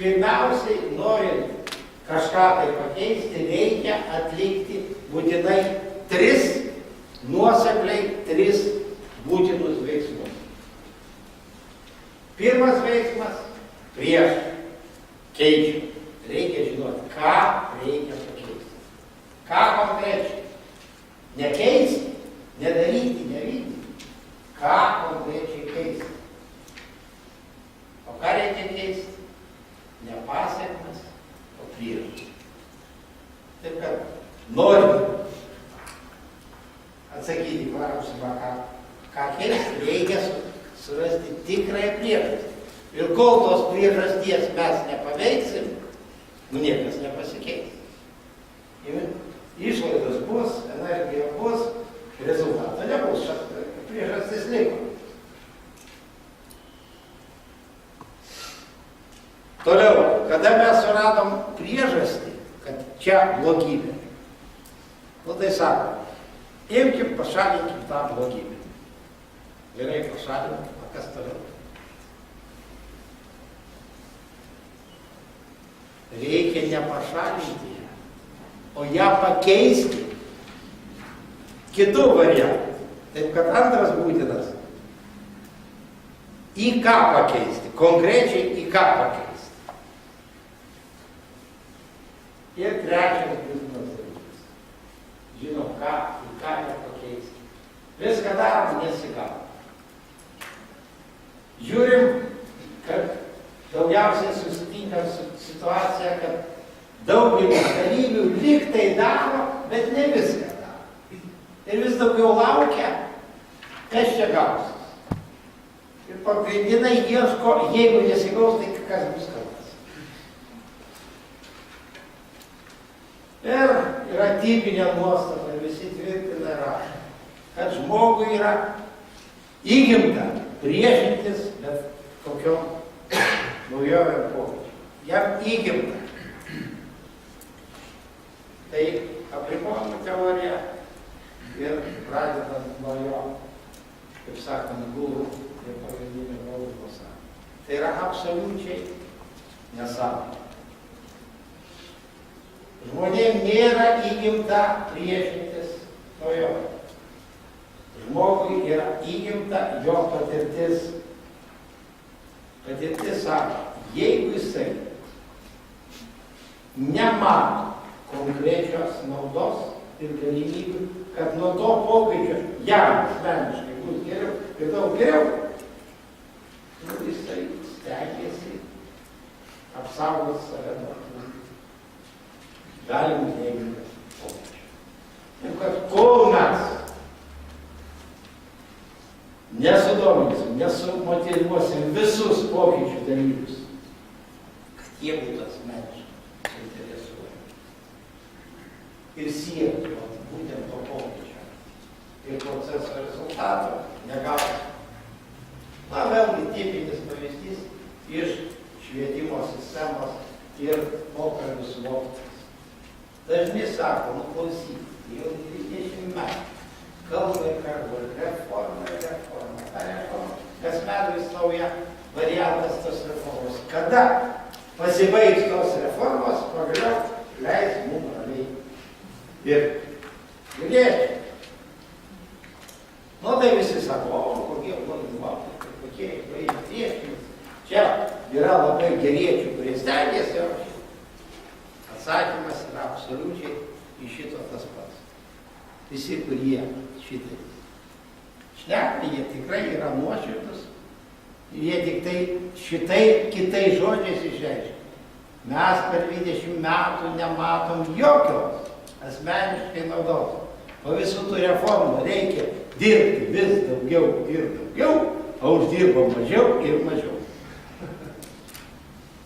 Pirmiausiai, norint kažką tai pakeisti, reikia atlikti būtinai nuosekliai tris būtinus veiksmus. Pirmas veiksmas - prieš keičiant. Reikia žinoti, ką reikia pakeisti. Ką konkrečiai. Nekeisti, nedaryti, nevykdyti. Ką konkrečiai keisti. O ką reikia keisti? Ne pasekmes, o priežastį. Taip kad norint atsakyti klausimą, ką keisti, reikia surasti tikrąją priežastį. Ir kol tos priežasties mes nepaveiksim, niekas nepasikeis. Išlaidos bus, energija bus, rezultato nebus, priežastis liko. Toliau, kada mes suradom priežastį, kad čia blogybė, tai sako, imkim, pašalinkim tą blogybę. Gerai, pašalinkim, o kas toliau? Reikia ne pašalinti ją, o ją pakeisti kitų variantų. Taip kad antras būtinas - į ką pakeisti, konkrečiai į ką pakeisti. Ir trečias būtinas dalykas. Žinom, ką, į ką ją pakeisti. Viską darom, nesigauna. Žiūrim, kad daugiausiai susitinkam su situacija, kad daugelis dalyvių lyg tai daro, bet ne viską daro. Ir vis daugiau laukia, kas čia gausis. Ir pagrindinai ieško, jeigu nesigaus, tai kas bus kaltas. Ir yra tipinė nuostata, visi tvirtina ir rašo, kad žmogui yra įgimta priešintis bet kokiom naujovėm pokyčių. Jam įgimta. Tai apribojimų teorija ir pradedant nuo jo, kaip sakant, gurų ir pagrindinių galų pasakymų. Tai yra absoliučiai nesąmonė. Žmonėm nėra įgimta priešintis naujovėm. Žmogui yra įgimta jo patirtis. Patirtis sako, jeigu jisai nemato konkrečios naudos ir galimybių, kad nuo to pokyčio jam asmeniškai bus geriau ir daug geriau, jisai stengiasi apsaugoti save nuo galimų neigiamų pokyčių. Ir kad kol mes nesudominsim, nesumotyvuosim visus pokyčių dalyvius, kad jie būtų asmeniškai interesuojami ir siektų būtent to pokyčio ir proceso rezultato negauti. Na, vėlgi tipinis pavyzdys iš švietimo sistemos ir pokalbių su mokytojais. Dažnai sako, klausyk, jau 20 metų. Kalba ir kalba, reforma. Ta reforma, kas metų vis nauja variantas tos reformos. Kada pasibaigs tos reformos, pagaliau leis mums ramiai dirbti. Girdėti. Nu, tai visi sako, kokie blogi mokytojai, kokie priešiniai. Čia yra labai geriečių, kurie stengiasi, o atsakymas yra absoliučiai iš šito tas pats. Visi, kurie šitai šneka, jie tikrai yra nuoširdus, jie tik tai šitai kitais žodžiais išreiškia. Mes per 20 metų nematom jokios asmeniškai naudos. Po visų tų reformų reikia dirbti vis daugiau ir daugiau, o uždirba mažiau ir mažiau.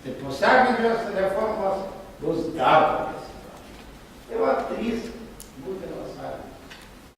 Tai po sekančios reformos bus dar. Tai va, 3